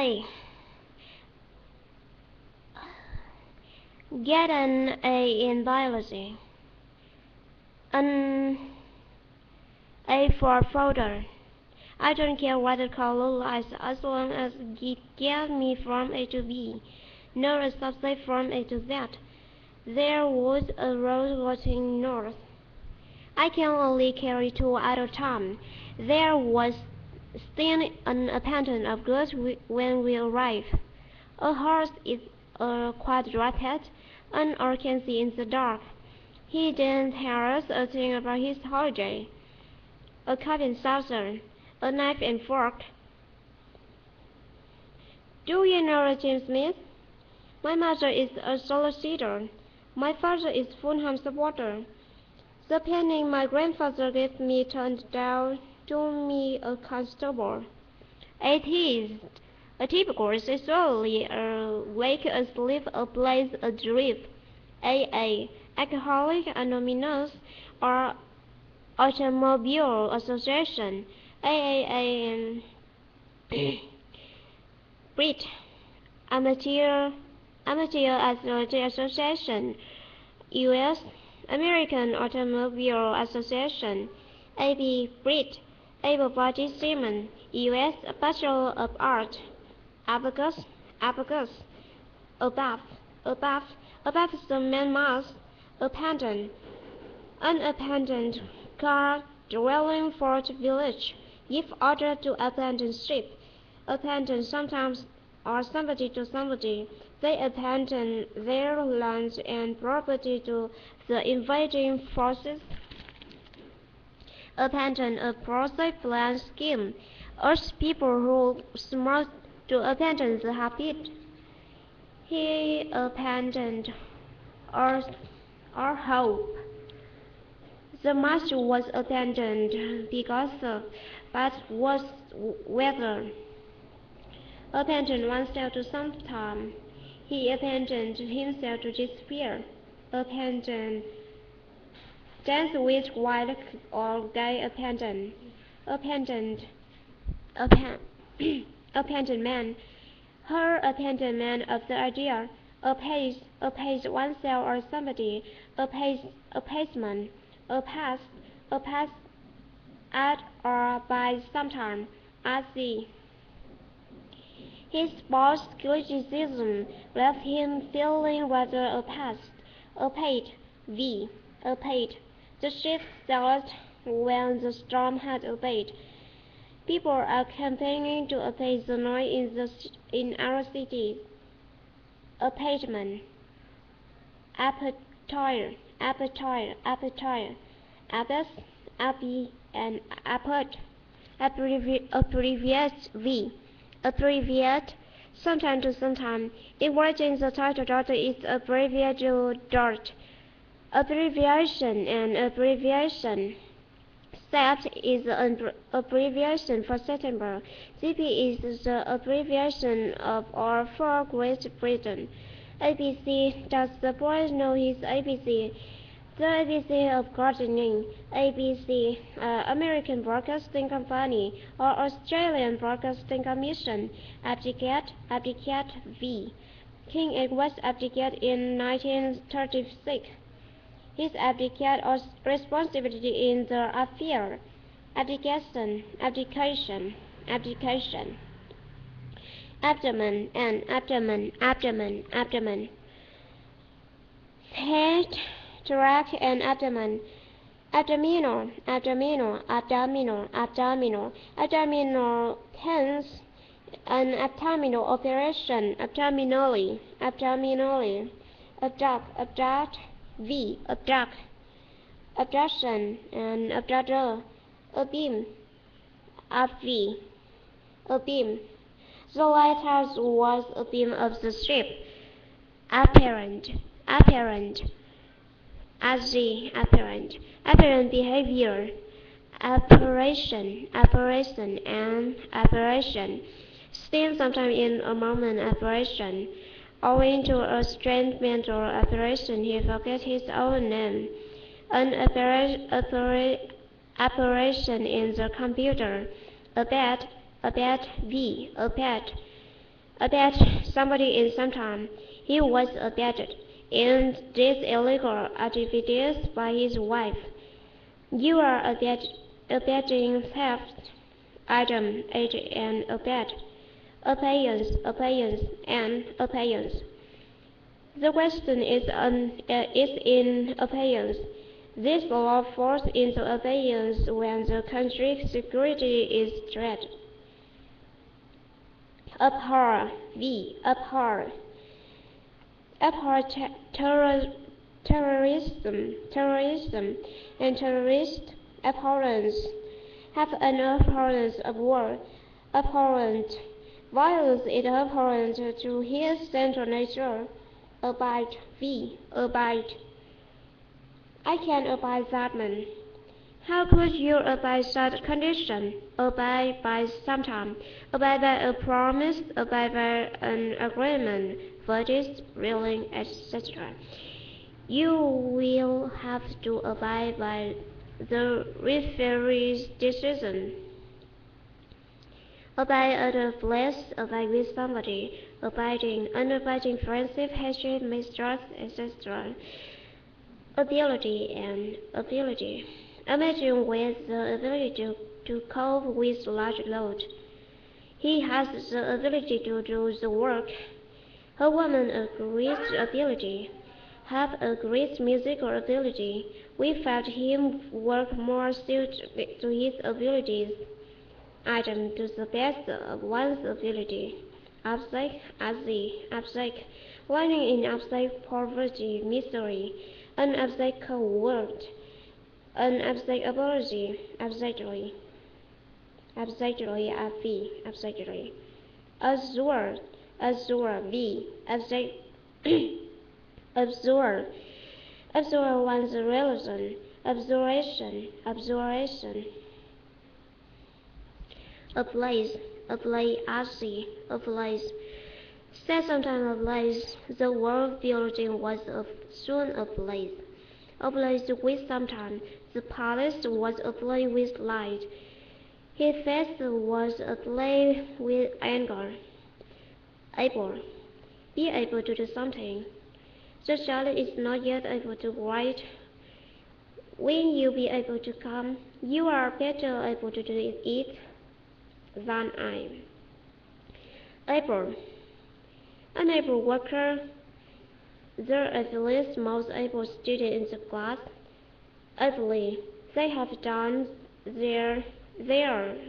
A. Get an A in biology. An A for folder. I don't care what the color lies as long as it gets me from A to B, not a subset from A to Z. There was a road going north. I can only carry 2 at a time. There was still an abundance of goods when we arrived. A horse is a quadruped, and all can see in the dark. He didn't tell us a thing about his holiday. A cup and saucer, a knife and fork. Do you know James Smith? My mother is a solicitor. My father is Fulham supporter. The penny my grandfather gave me turned down to me a constable. Atheist. A typical is usually awake, asleep, ablaze, adrift. AA. Alcoholic Anonymous or Automobile Association. AAA. Brit. Amateur Athletic Association. U.S. American Automobile Association. AB. Brit. Able-bodied seaman. U.S. Bachelor of Art. Abacus. Above the main mast. Abandoned. Unabandoned car dwelling fort village. Give order to abandon ship. Abandon sometimes or somebody to somebody. They abandon their lands and property to the invading forces. Abandon a project plan scheme. Urge people who smart to abandon the habit. He abandoned our hope. The master was abandoned because of bad weather. Abandoned oneself to sometime. He abandoned himself to despair. Abandon. Dance with white or gay abandon. Abandoned man. Her abandonment of the idea. Appease oneself or somebody. Appeasement. A pass at or by sometime. I see. His boss criticism left him feeling rather apathetic. The ship sailed when the storm had abated. People are campaigning to abate the noise in our cities. Abatement. Appetite. Abbas, Abby, and Appet. Abbreviate V. Abbreviate. Sometime to sometime. In writing the title dot is abbreviated to dot. Abbreviation and abbreviation. SEPT is an abbreviation for September. CP is the abbreviation of or for Great Britain. ABC. Does the boy know his ABC? The ABC of gardening. ABC. American Broadcasting Company or Australian Broadcasting Commission. Abdicate V. King Edward abdicated in 1936. His abdicate of responsibility in the affair. Abdication. Abdomen and abdomen. Head, thorax and abdomen. Abdominal. Hence, an abdominal operation. Abdominally. Abduct. V. Abduction and abductor. Abeam. Abeam. The lighthouse was a beam of the ship. Apparent. Apparent behavior. Apparition and apparition. Still sometimes in a moment apparition. Owing to a strange mental apparition, he forgets his own name. An apparition in the computer. Abet V. abet somebody in some time. He was abetted in these illegal activities by his wife. You are abetting theft. Item 8 and abet. Appearance, and appearance. The question is in appearance. This law falls into abeyance when the country's security is threatened. Abhor, abhor. Abhor terrorism, and terrorist abhorrence. Have an abhorrence of war. Abhorrent. Violence is abhorrent to his central nature. Abide, abide. I can't abide that man. How could you abide such condition? Abide by sometime, abide by a promise, abide by an agreement, verdict, ruling, etc. You will have to abide by the referee's decision. Abide at a place, abide with somebody, abiding, unabiding friendship, hatred, mistrust, etc. Ability and ability. Imagine with the ability to cope with large load. He has the ability to do the work. A woman of great ability, have a great musical ability. We felt him work more suited to his abilities. Item to the best of one's ability. Abstract, abstract. Learning in abstract poverty, misery. An abstract world. An abstract ability, abstractly. Abstractly, abstractly. Azure, abstract. Absorb. Absorb one's relation. Absorption. Ablaze, ablaze. Said sometime ablaze, the world building was soon ablaze. Ablaze with sometime, the palace was ablaze with light. His face was ablaze with anger. Be able to do something. The child is not yet able to write. When you be able to come, you are better able to do it than I. An able worker, the ablest, most able student in the class. Ably, they have done their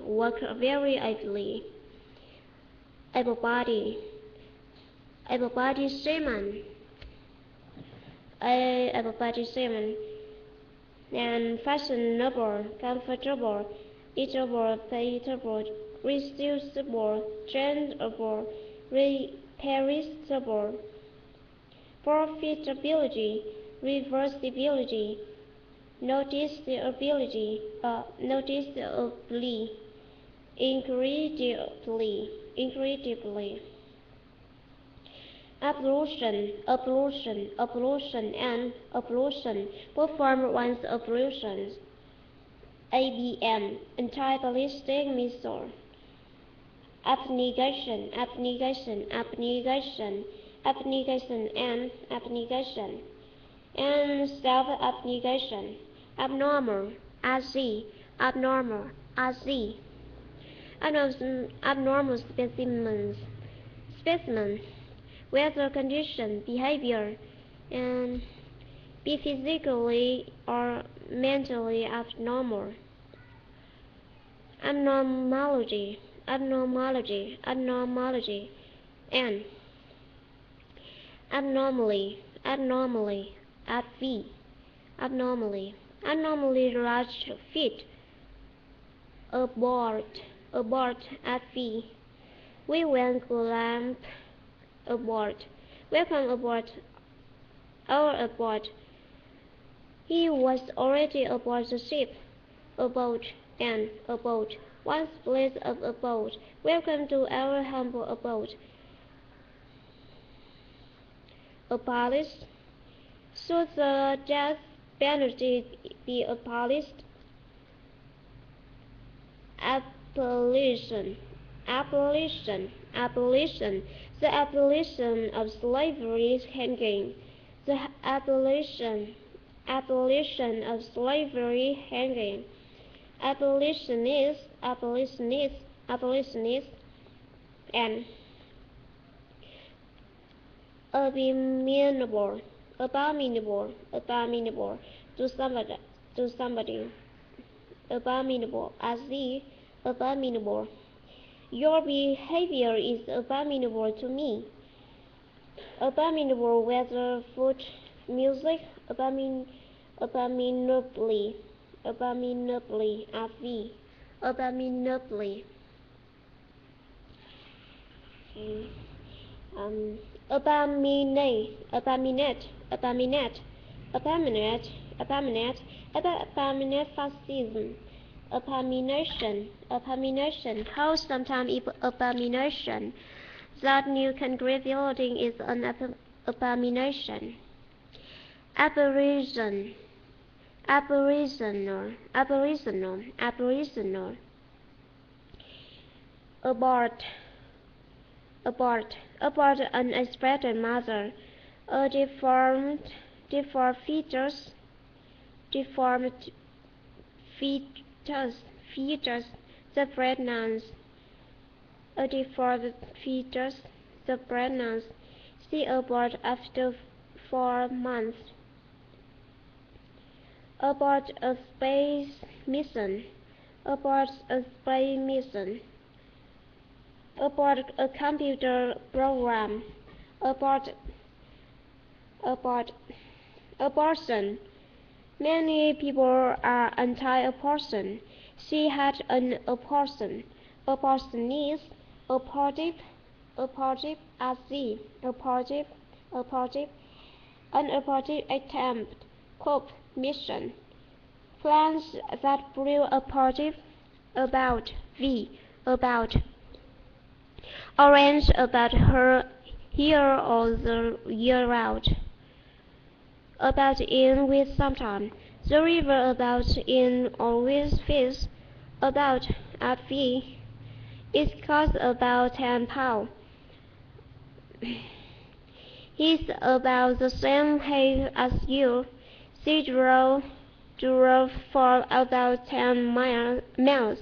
work very ably. Able-bodied seaman. Able-bodied seaman. And fashionable, comfortable, eatable, palatable, reusable, changeable, repairable, profitability, reversibility, noticeability, noticeably, incredibly. Ablution, and ablution. Perform one's ablutions. ABM, anti-ballistic missile. Abnegation, and self-abnegation. Abnormal, abnormal specimen, weather condition, behavior, and be physically or mentally abnormal. Abnormality, and abnormally, abnormally large feet, abort, at V. We went climb aboard. Welcome aboard. Our aboard. He was already aboard the ship. Aboard and aboard. One place of abode. Welcome to our humble abode. Abolished. Should the death penalty be abolished? Abolition. Abolition, abolition, the abolition of slavery hanging, the abolition of slavery hanging, abolitionist, and abominable to somebody, abominable, as the abominable. Your behavior is abominable to me. Abominable weather, food, music, abominably, as the abominably. Abominate, fascism, abomination, how sometimes abomination, that new congratulating is an abomination. Aboriginal, abort, unexpected mother, a deformed fetus, the pregnancy, a deformed fetus, the pregnancy, see abort after 4 months. Abort a space mission, abort a space mission. Abort a computer program, abortion. Many people are anti-abortion. She had an abortion. Abortionist, abortive, as the abortive, an abortive attempt, cope, mission. Plans that prove abortive, about, orange about her here all the year round. About in with sometime. The river about in always fish. About at fee. It costs about £10. He's about the same height as you. She drove for about 10 miles.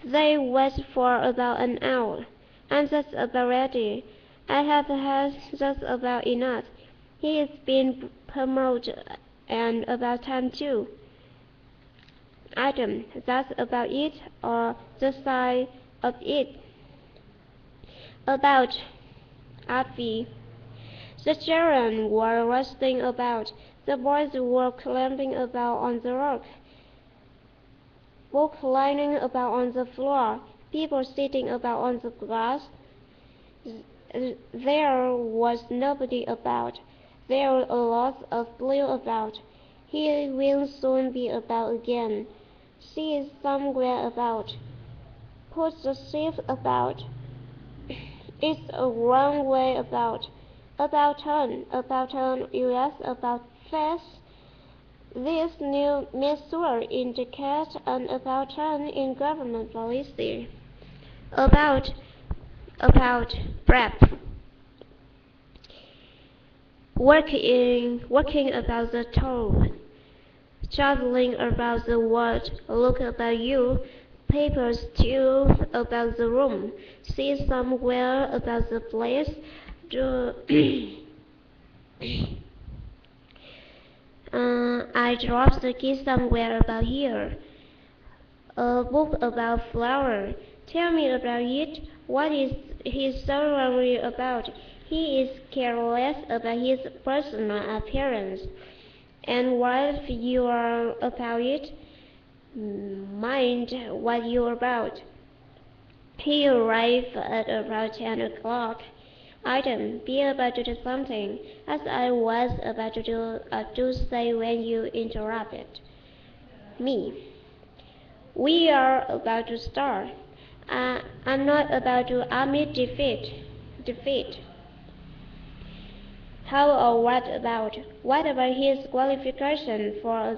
They wait for about an hour, and that's about ready. I have had just about enough. He is being promoted, and about time too. Item, that's about it, or the side of it. About, Avi. The children were rustling about. The boys were climbing about on the rock. Books lying about on the floor, people sitting about on the grass. There was nobody about. There was a lot of blue about. He will soon be about again. She is somewhere about. Put the ship about. It's a wrong way about. About turn, US, about fast. This new measure indicates an about turn in government policy. About, prep. Working about the town. Traveling about the world. Look about you. Papers too about the room. See somewhere about the place. I dropped the key somewhere about here. A book about flower. Tell me about it. What is he so worried about? He is careless about his personal appearance. And what you are about it? Mind what you are about. He arrived at about 10 o'clock. Item, be about to do something, as I was about to do say when you interrupted me. We are about to start. I'm not about to admit defeat. How or what about? What about his qualification for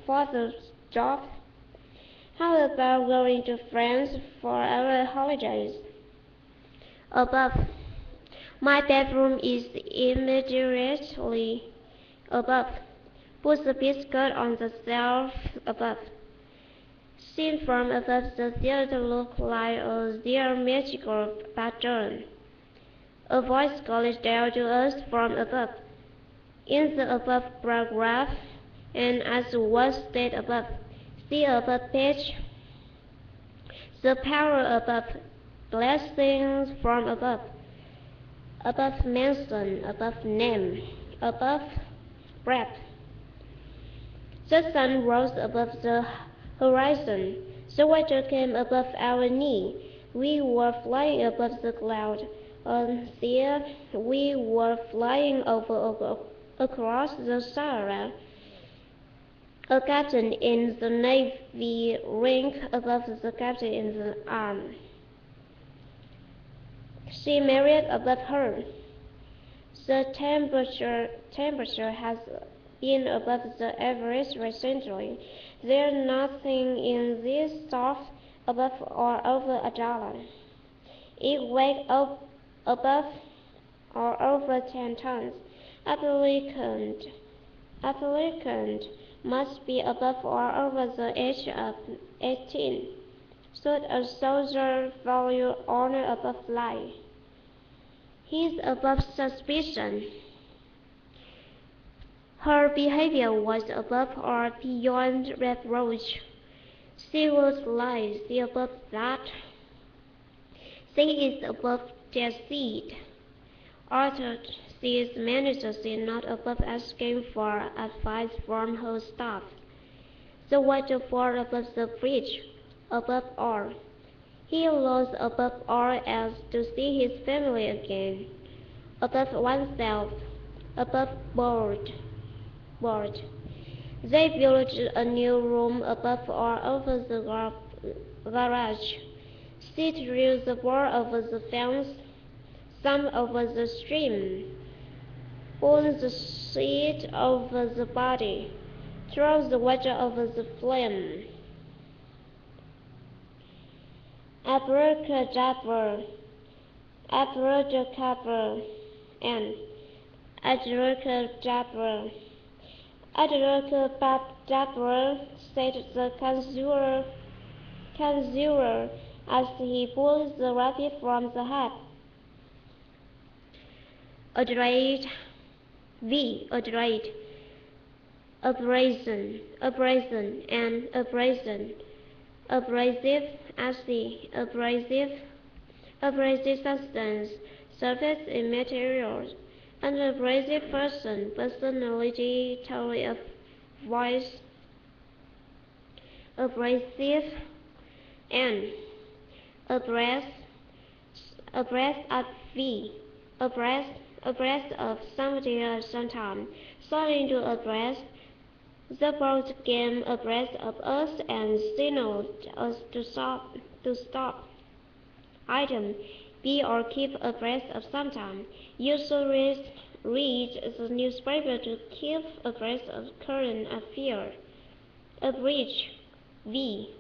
the job? How about going to France for our holidays? Above. My bedroom is immediately above. Put the biscuit on the shelf above. Seen from above, the theater looked like a dear magical pattern. A voice called down to us from above. In the above paragraph, and as was stated above, see above page. The power above, blessings from above. Above mention, above name, above breath. The sun rose above the horizon. The water came above our knee. We were flying above the cloud. On there, we were flying across the Sahara. A captain in the navy rank above the captain in the army. She married above her. The temperature has been above the average recently. There's nothing in this stuff above or over $1. It weighs up above or over 10 tons. Applicant must be above or over the age of 18. Should a soldier value honor above life? He's above suspicion. Her behavior was above or beyond reproach. She was lies, she above that. She is above deceit. Arthur, she is manager, she is not above asking for advice from her staff. The waterfall above the bridge, above all. He longs above all else to see his family again. Above oneself, above board. They built a new room above or over the garage. She threw the ball over the fence, some over the stream. Pull the sheet over the body, throw the water over the flame. Abracadabra, abracadabra, and abracadabra. Abracadabra, said the conjurer as he pulled the rabbit from the hat. Adroit, adroit. Abrasion, and abrasion. Abrasive, acid, abrasive substance, surface in materials. An abrasive person, personality, tone of voice. Abrasive, and abreast of V. Abreast of somebody at some time. Starting to abreast. The boat came abreast of us and signaled us to stop. Item: be or keep abreast of sometime. You should read the newspaper to keep abreast of current affairs. Abridge,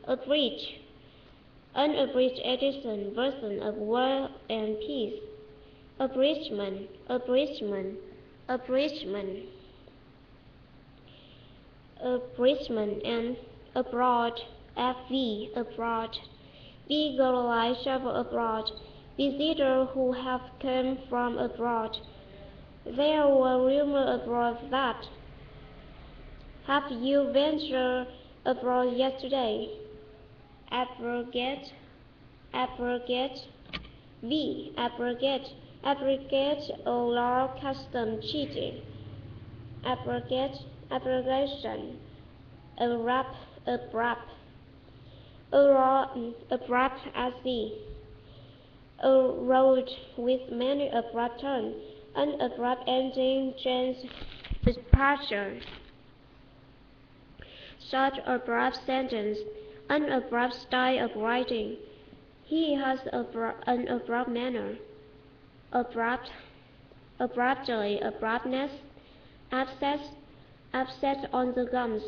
abridge. Unabridged edition version of War and Peace. Abridgment. Abridgment and abroad, FV, abroad. Be globalized, travel abroad. Visitors who have come from abroad. There were rumors abroad that. Have you ventured abroad yesterday? Abrogate, V, abrogate, a law, custom, cheating. Abrogation, abrupt, as the. A road with many abrupt turns, an abrupt ending, change, departure. Short, abrupt sentence, an abrupt style of writing. He has an abrupt manner. Abruptly, abruptness. Abscess on the gums.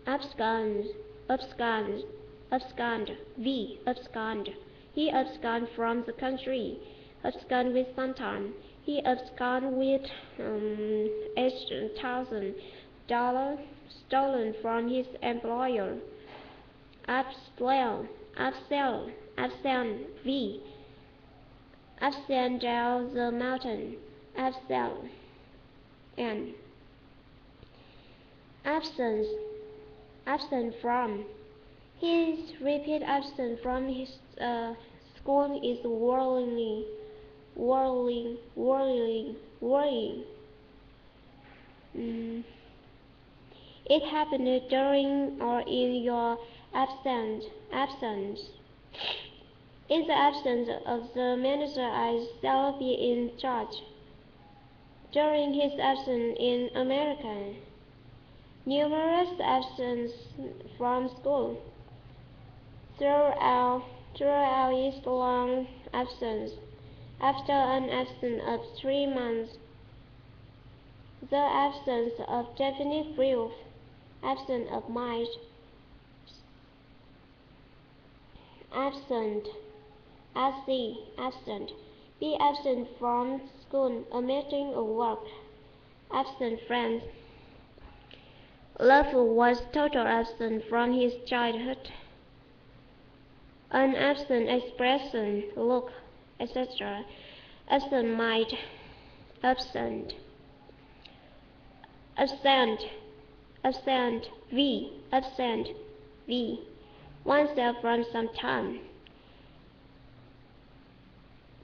Abscons, abscond, v. abscond. He abscond from the country. Abscond with sometime. He abscond with $8,000 stolen from his employer. Absent, v. Absent down the mountain. Absent, n. Absence, absent from. His repeat absence from his school is worrying. It happened during or in your absence. In the absence of the manager, I shall be in charge. During his absence in America, numerous absences from school. Throughout his long absence, after an absence of 3 months, the absence of definite proof, absence of mind, absent, absent, be absent from school, a meeting or work, absent friends. Love was total absent from his childhood. An absent expression, look, etc. Absent mind, absent. Absent, v. Absent, v. Oneself from some time.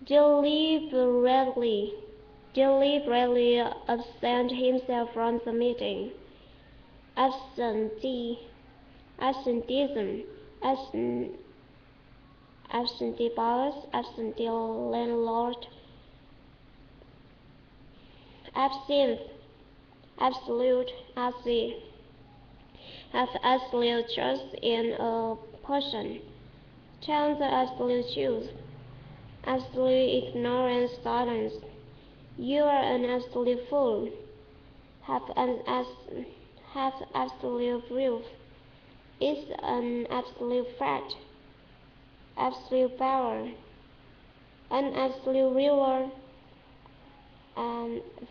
Deliberately absent himself from the meeting. Absenteeism, absentee boss, absentee landlord. Absinthe, absolute, have absolute trust in a person. Tell the absolute truth. Absolute ignorance, silence. You are an absolute fool. Have absolute proof. Is an absolute fact. Absolute power. An absolute reward.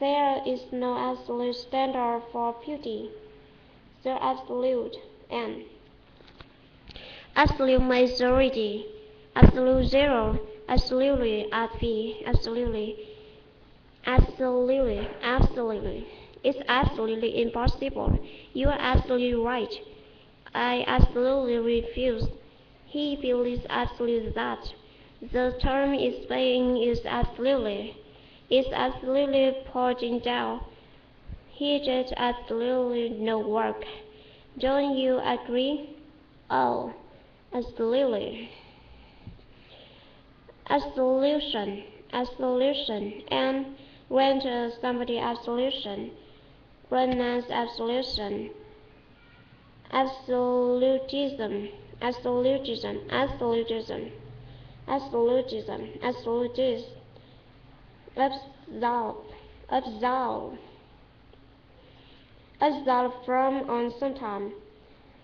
There is no absolute standard for beauty. The absolute, n. Absolute majority, absolute zero, absolutely, absolutely. It's absolutely impossible. You are absolutely right. I absolutely refuse. He believes absolutely that. The term is saying is absolutely. It's absolutely putting down. He does absolutely no work. Don't you agree? Oh, absolutely. Absolution, and render somebody absolution, pronounce absolution, absolutism, absolve from on sometime.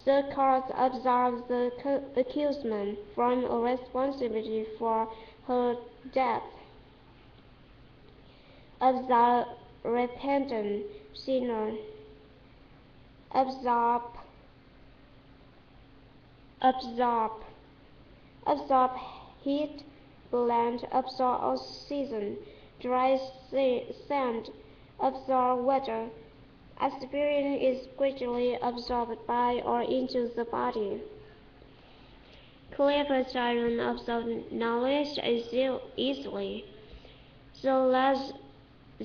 The court absolves the accused from a responsibility for her death. Absolve repentant sinner. Absorb heat, blend, absorb oxygen, dry sand, absorb water. Aspirin is gradually absorbed by or into the body. Clever children absorb knowledge easily. The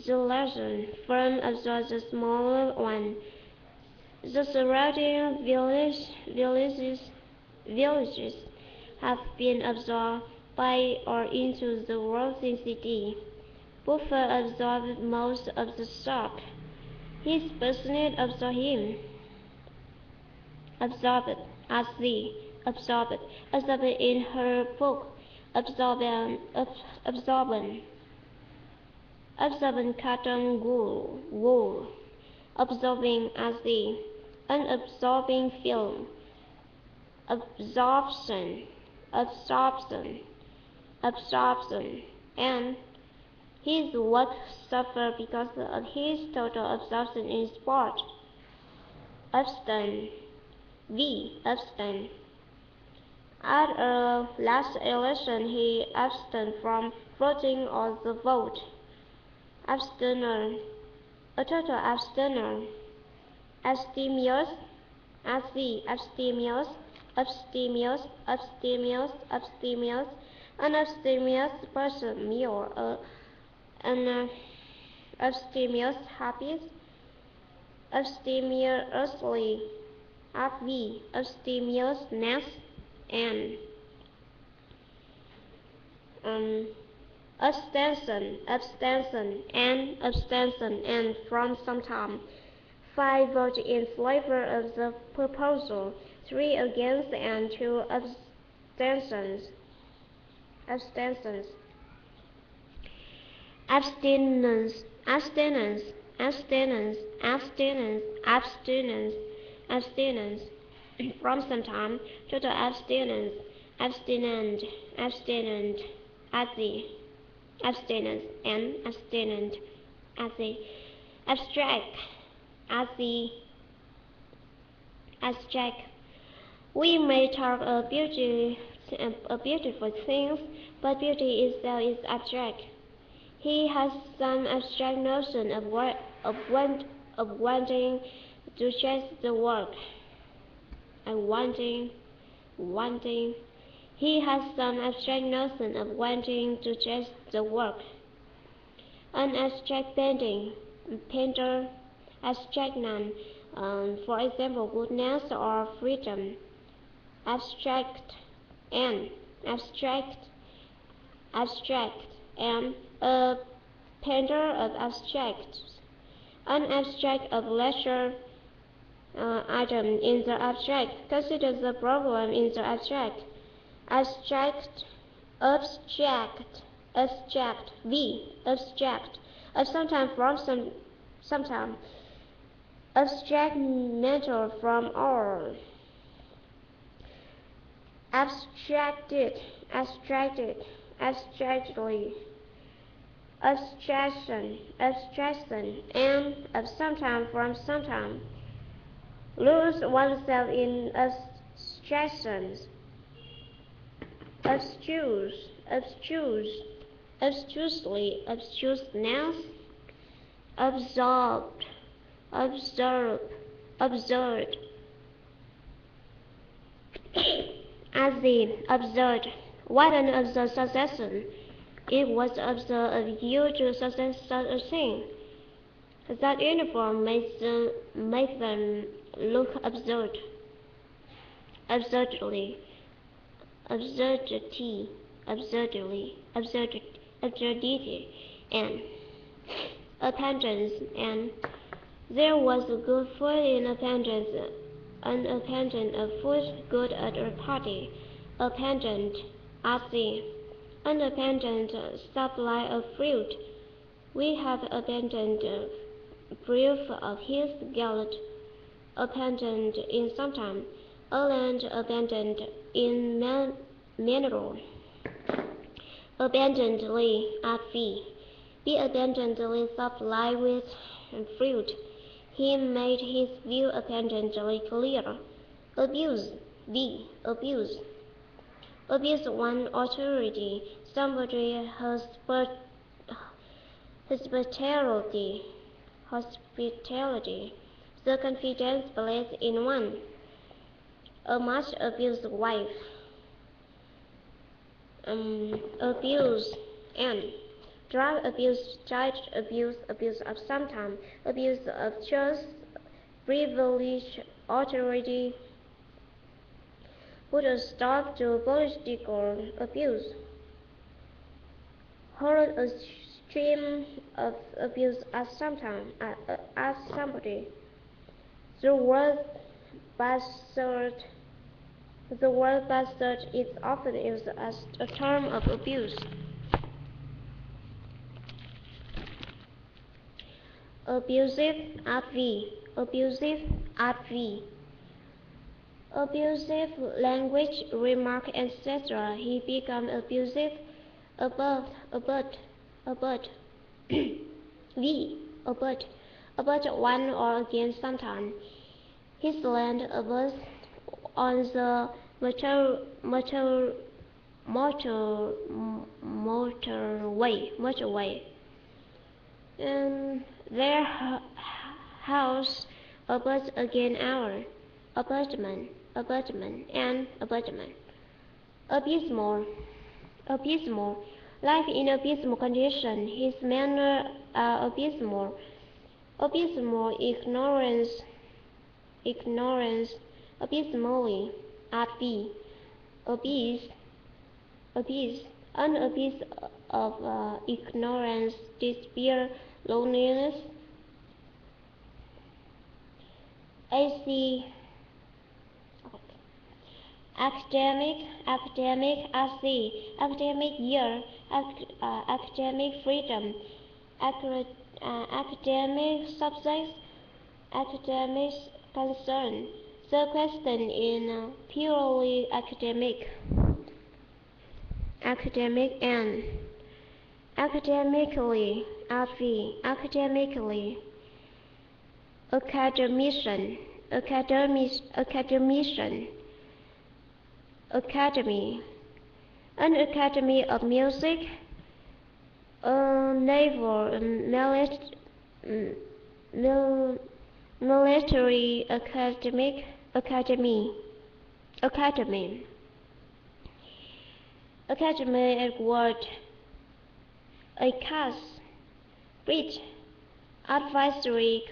larger firm absorbs the smaller one. The surrounding villages have been absorbed by or into the world's city. Buffer absorbed most of the shock. His personate absorbed him. Absorbed in her book. Absorbent cotton wool. Absorbing an absorbing film. absorption, absorption, absorption, and his work suffered because of his total absorption in sport. Abstain, abstain. At a last election, he abstained from voting on the vote. Abstainer, a total abstainer. Abstemious, abstemious, abstemious, abstemious, abstemious. An abstemious person, an abstemious habit, abstemiously, abstemiousness, and abstention, and from some time. 5 voted in favor of the proposal, 3 against, and 2 abstentions. Abstentions. Abstinence, abstinence, abstinence, abstinence, abstinence, abstinence. From some time, total abstinence, abstinent, abstinent, at the abstinence, and abstinent, at the abstract, at the abstract. We may talk of beautiful things, but beauty itself is abstract. He has some abstract notion of wanting to chase the work. Wanting. He has some abstract notion of wanting to chase the work. An abstract painter, abstract none. For example, goodness or freedom. Abstract, and a painter of abstracts. An abstract of leisure item in the abstract. Consider the problem in the abstract. Abstract, sometimes from sometime. Abstract matter from all. Abstractly, abstraction, and of sometime from sometime. Lose oneself in abstractions. Abstrusely, abstruseness. Absorbed, absurd. As the absurd. What an absurd suggestion! It was absurd of you to suggest such a thing. That uniform makes them look absurd. Absurdity, and appendix, and there was good food in appendix, an appendant of food good at a party, appendant at the independent supply of fruit. We have abandoned proof of his guilt, abandoned in sometime, a land abandoned in mineral, abundantly at fee, be abundantly supplied with fruit. He made his view abundantly clear. Abuse, abuse one authority, somebody hospitality, the confidence placed in one. A much abused wife, abuse, and drug abuse, child abuse, abuse of sometime, abuse of trust, privilege, authority. Put a stop to political abuse. Hold a stream of abuse at sometime, at somebody. The word bastard is often used as a term of abuse. Abusive at v, abusive language, remark, etc. He become abusive about, about, v, about one or against sometimes. His land above on the motorway, and their house abuts again our abutment. Abysmal, life in abysmal condition. His manner are abysmal, ignorance, abysmally, abyss, an abyss of ignorance, despair, loneliness. AC, academic, academic year, academic freedom, academic subjects, academic concern. The question is purely academic and academically, academically, academician, academy, an academy of music, a naval, military academy, at word, a cast, bridge, advisory,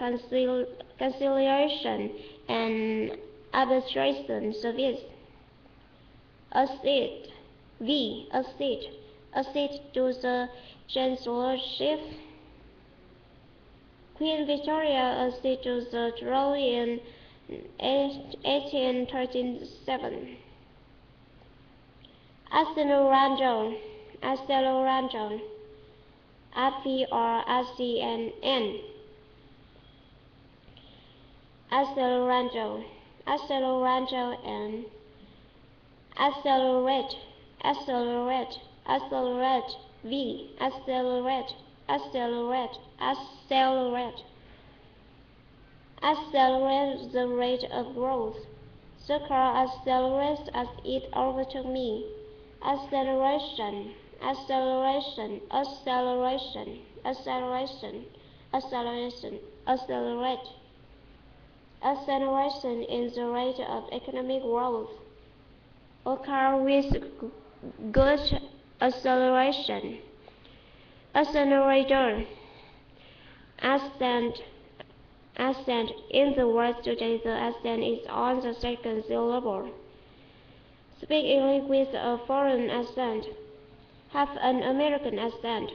conciliation, and arbitration service. Accede, accede to the chancellorship. Queen Victoria acceded to the throne in 1837. Accelerando, RP or RCNN. Accelerando, and accelerate, V, accelerate, accelerate the rate of growth. The car accelerates as it overtook me. Acceleration, accelerate, acceleration in the rate of economic growth. A car with good acceleration. Accelerator, accent. In the words today, the accent is on the second syllable. Speak English with a foreign accent. Have an American accent.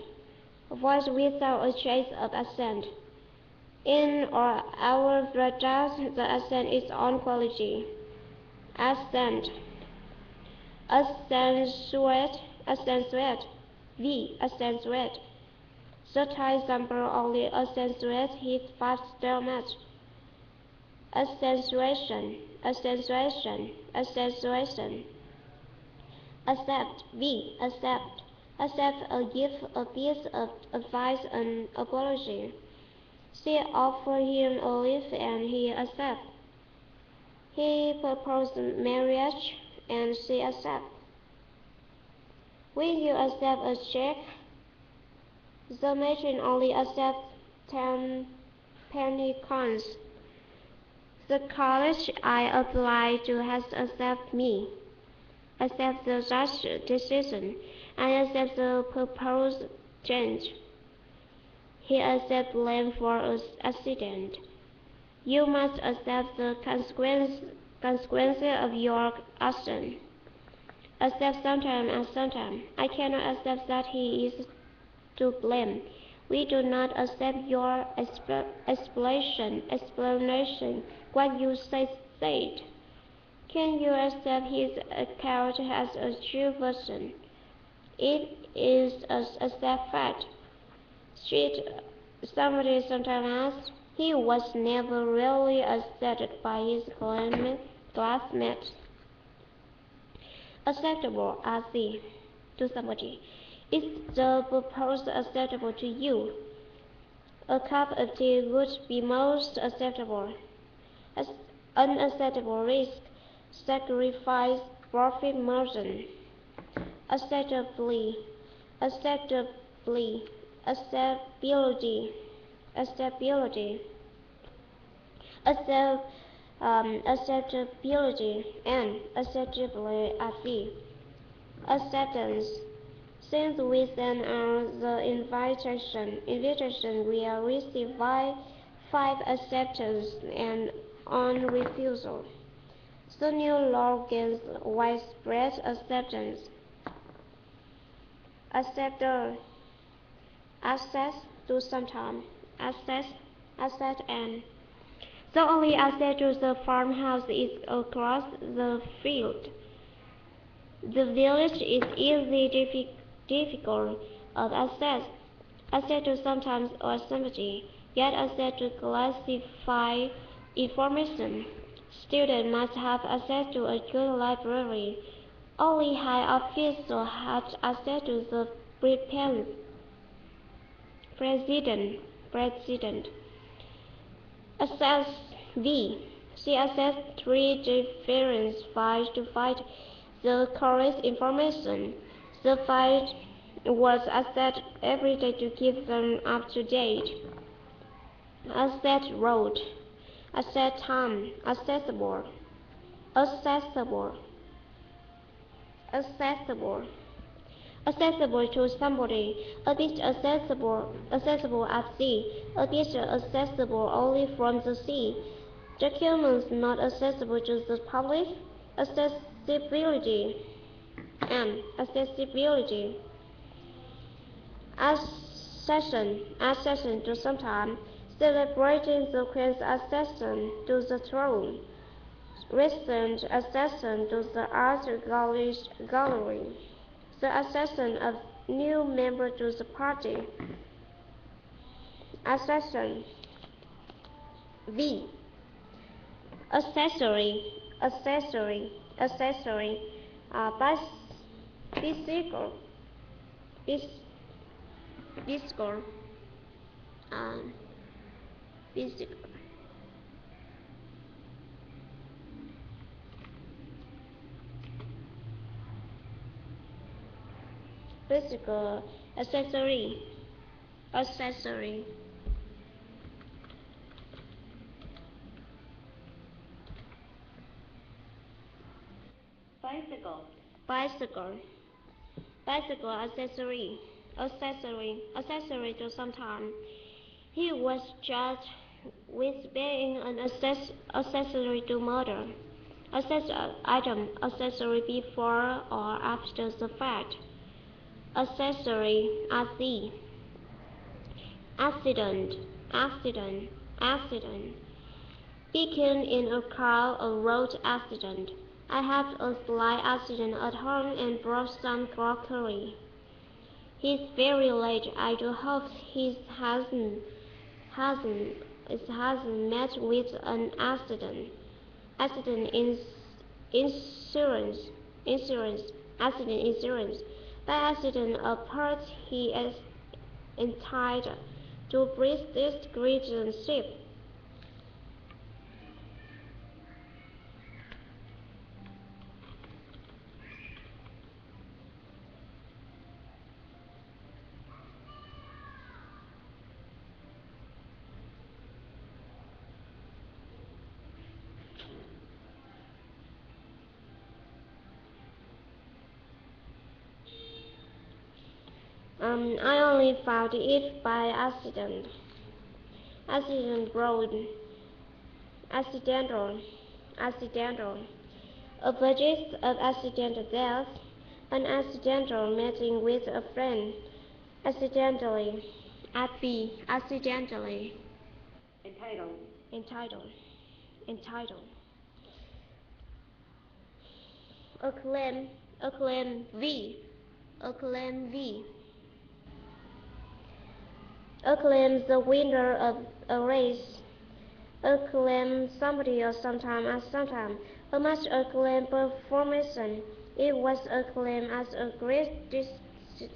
Voice without a trace of accent. In or our broadcast, the accent is on quality. Accent. Accentuate, V, accentuate. The Thai example only accentuates his past damage. Accentuation. Accept, V, accept. Accept a gift, a piece of advice, an apology. She offered him a lift and he accepted. He proposed marriage and she accepted. Will you accept a check? The matron only accepts 10 penny coins. The college I applied to has accepted me. Accept the judge's decision. I accept the proposed change. He accepts blame for an accident. You must accept the consequences of your action. Accept sometime and sometime. I cannot accept that he is to blame. We do not accept your explanation, what you said. Can you accept his account as a true version? It is a sad fact. Somebody sometimes asks, he was never really accepted by his claimant. classmate. Acceptable as the to somebody. Is the proposal acceptable to you? A cup of tea would be most acceptable. As unacceptable risk, sacrifice, profit margin. Acceptably, acceptably, acceptability, acceptability, accept, acceptability, and acceptably at the acceptance. Since we send out the invitation will receive five acceptance and on refusal. The new law gains widespread acceptance. Acceptor, access to sometime, access, asset and. The only access to the farmhouse is across the field. The village is easily difficult of access. Access to sometimes or somebody, yet access to classify information. Students must have access to a good library. Only high officials have access to the president. Access V. She accessed 3 different files to find the correct information. The file was accessed every day to keep them up to date. Access road. Access time. Accessible. Accessible. Accessible. Accessible to somebody. A bit accessible at sea. A bit accessible only from the sea. Documents not accessible to the public. Accessibility and accessibility. Accession to sometime. Celebrating the Queen's accession to the throne. Recent accession to the art gallery. The accession of new member to the party. Accession V. Accessory, accessory, accessory. Bicycle, bicycle, bicycle. Bicycle, accessory, accessory. Bicycle, bicycle, bicycle accessory, accessory to sometime. He was charged with being an accessory to murder. Item, accessory before or after the fact. Accessory, accident. Beacon in a car or road accident. I had a slight accident at home and broke some crockery. He's very late. I do hope he hasn't met with an accident. Accident insurance. Accident insurance. By accident, a part he is entitled to British citizenship. I only found it by accident. Accidental. A budget of accidental death. An accidental meeting with a friend. Accidentally. Accidentally. Entitled. Acclaim. V. Acclaim the winner of a race. Acclaim somebody or sometime. A much acclaimed performance. It was acclaimed as a great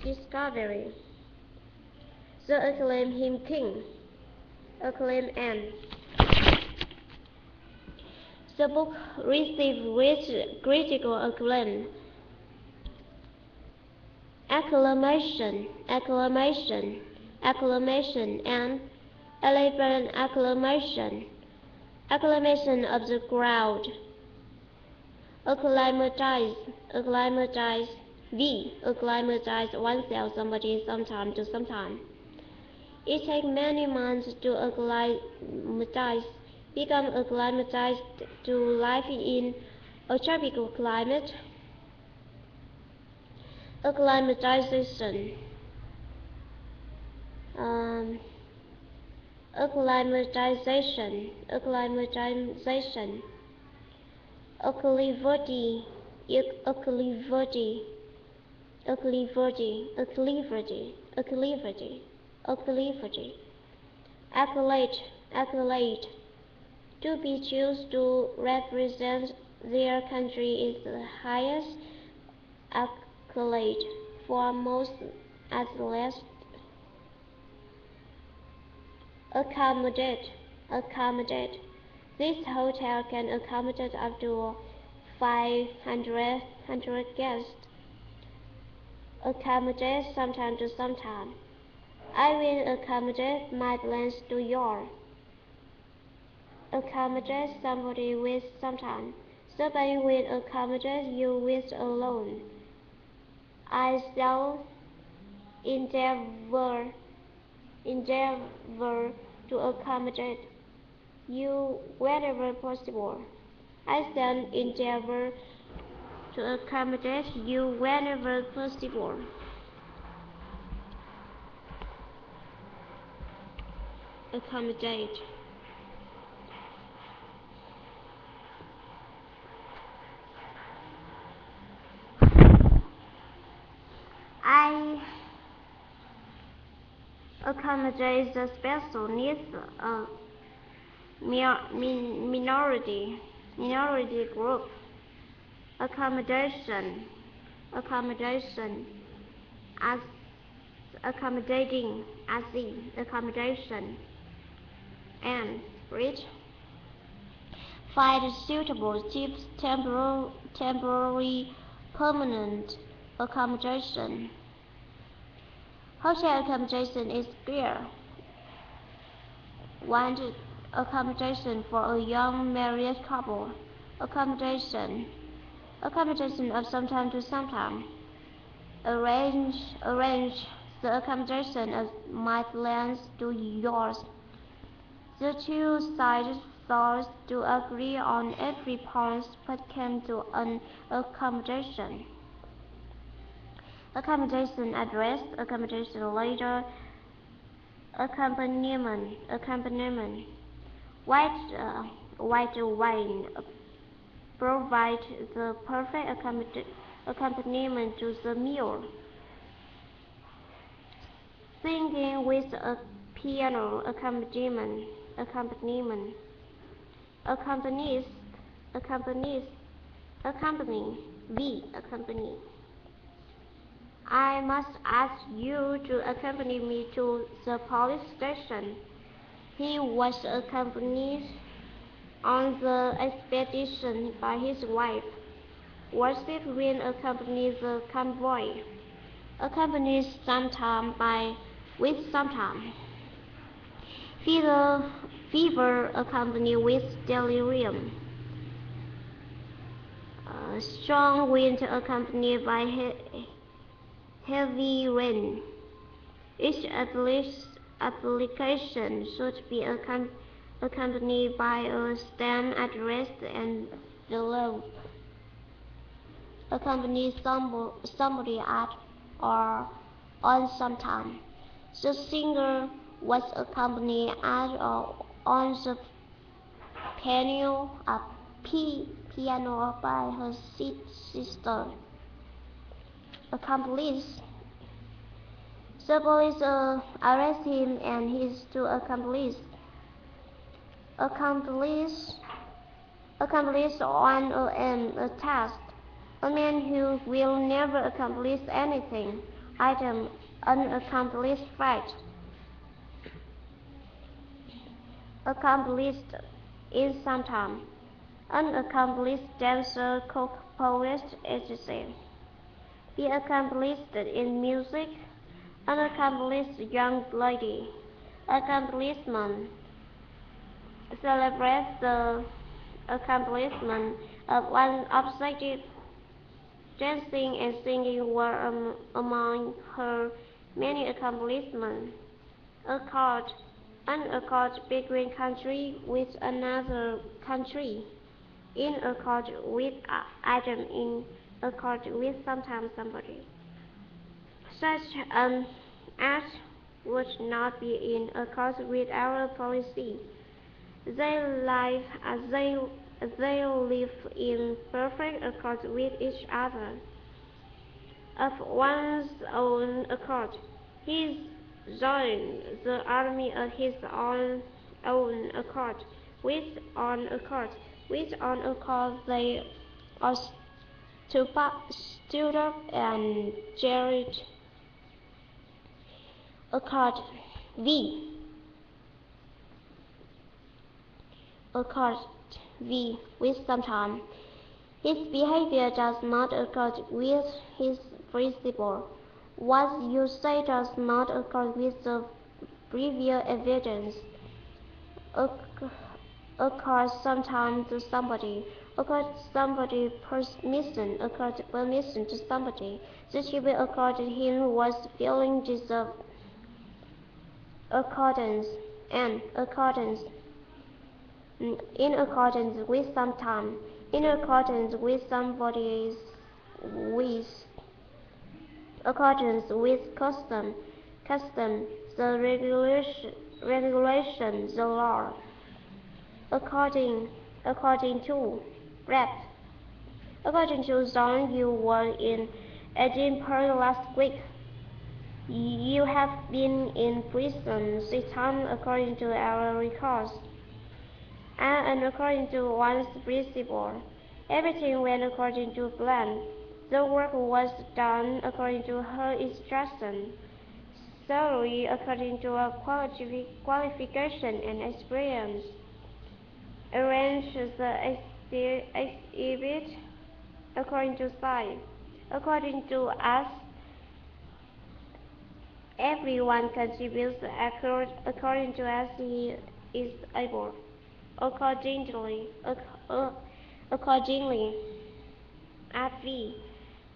discovery. The acclaimed him king. Acclaim and the book received rich critical acclaim. Acclamation, acclamation, acclamation, and elephant acclamation, acclamation of the crowd. Acclimatize, acclimatize, acclimatize oneself somebody sometime to sometime. It takes many months to acclimatize, become acclimatized to life in a tropical climate. Acclimatization. Acclimatization. Acclimatization. Acclivity. Acclivity. Acclivity. Acclivity. Acclivity. Acclivity. Accolade. Accolade. To be chosen to represent their country is the highest accolade for most athletes. Accommodate. Accommodate. This hotel can accommodate up to 500 guests. Accommodate sometime to sometime. I will accommodate my plans to yours. Accommodate somebody with sometime. Somebody will accommodate you with alone. I shall endeavor to accommodate you wherever possible. I shall endeavor to accommodate you whenever possible. Accommodate. I accommodate the special needs of minority group. Accommodation. Accommodation. As accommodating. As the accommodation. And rich. Find suitable, cheap, temporary, permanent accommodation. Hotel accommodation is clear. Want accommodation for a young married couple. Accommodation. Accommodation of sometime to sometime. Arrange the accommodation of my plans to yours. The two sides thought to agree on every point but came to an accommodation. Accommodation address, accommodation later, accompaniment. White wine provide the perfect accompaniment to the meal. Singing with a piano accompaniment. Accompanies. Accompany. I must ask you to accompany me to the police station. He was accompanied on the expedition by his wife. Worship will accompany the convoy. Accompanied sometime with sometime. Fever accompanied with delirium. Strong wind accompanied by heavy rain. Each application should be accompanied by a stamp address and envelope. Accompany somebody at or on sometime. The singer was accompanied at or on the piano by her sister. Accomplice. The police arrest him and his two accomplices. Accomplice. accomplish on a task. A man who will never accomplish anything. Item, unaccomplished fact. Accomplished in some time. Unaccomplished dancer, cook, poet, etc. Be accomplished in music. Unaccomplished young lady. Accomplishment. Celebrate the accomplishment of one objective. Dancing and singing were among her many accomplishments. Accord. An accord between country with another country. In accord with item, in accord with sometimes somebody. Such an act would not be in accord with our policy. They live in perfect accord with each other. Of one's own accord, he joined the army of his own accord. With on accord, they are stood up and carried accord. V. Accord V with sometime. His behavior does not accord with his principle. What you say does not accord with the previous evidence. Accord sometime to somebody. Accord somebody permission. Accord permission to somebody. The tribute accorded him was feeling deserved. Accordance and accordance. In accordance with some time, in accordance with somebody's wish, accordance with custom, the regulation, the law, according to, rep. According to John, you were in Edinburgh last week. You have been in prison 6 times according to our records. And according to one's principle, everything went according to plan. The work was done according to her instruction, thoroughly according to her qualification and experience. Arrange the exhibit according to size. According to us, everyone contributes according to as he is able. Accordingly, at V.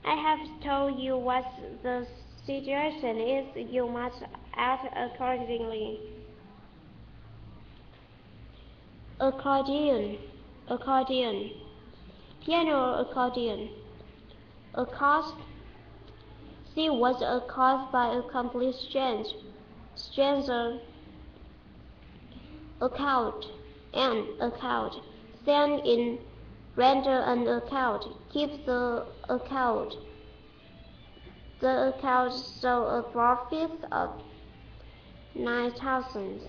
I have told you what the situation is. You must act accordingly. Accordion, piano accordion. Accost. She was accosted by a complete stranger. Account. An account. Send in, render an account. Keep the account. The account show a profit of 9,000.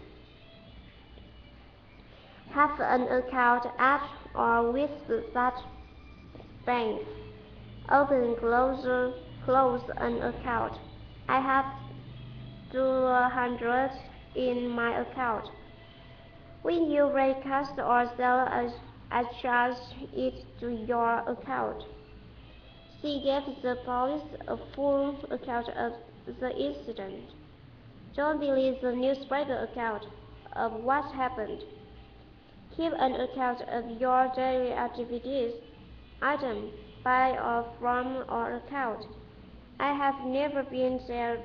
Have an account at or with that bank. Open, close an account. I have 200 in my account. When you raise cash or sell, I charge it to your account. She gave the police a full account of the incident. Don't believe the newspaper account of what happened. Keep an account of your daily activities. Item, by or from or account. I have never been there,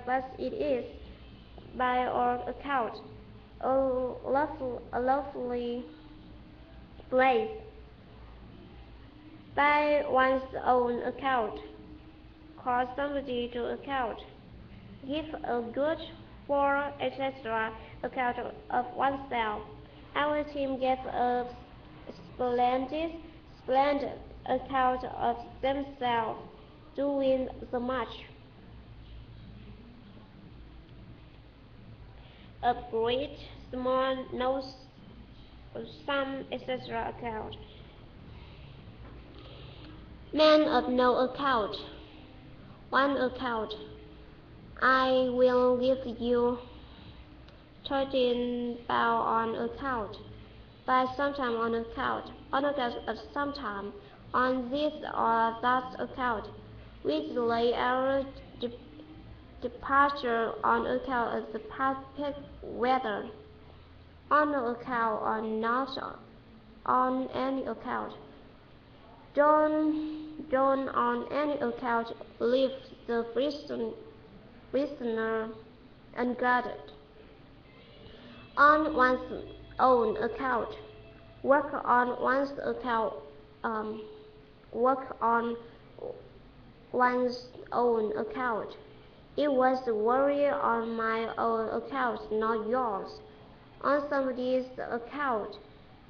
but it is by or account. A lawfully place. By one's own account. Call somebody to account. Give a good, for, etc. account of oneself. Our team gave a splendid account of themselves during the match. Upgrade, small, no some, etc. account. Man of no account. One account. I will give you 13 pounds on account. By sometime on account of sometime, on this or that account. We delay our departure on account of the perfect weather. On no account or not on any account. Don't on any account leave the prisoner unguarded. On one's own account. Work on one's account. Work on one's own account. It was worry on my own account, not yours. On somebody's account.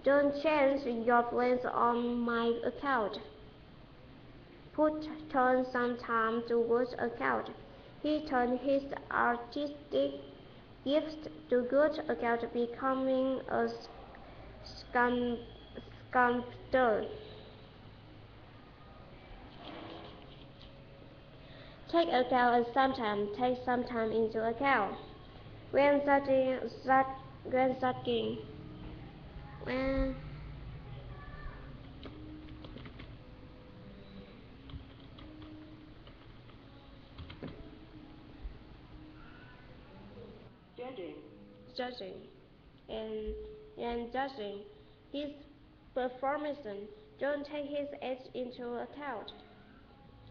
Don't change your plans on my account. Turn some time to good account. He turned his artistic gifts to good account, becoming a sculptor. Take account of sometime. Take some time into account. When judging and judging his performance, don't take his age into account.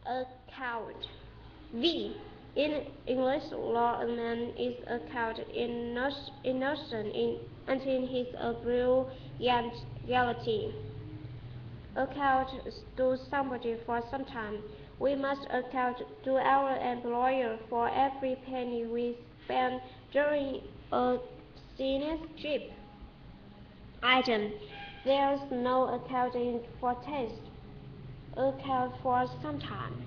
Account. V. In English law, a man is accounted innocent until he is a brilliant. Account to somebody for some time. We must account to our employer for every penny we spend during a business trip. Item. There's no accounting for taste. Account for some time.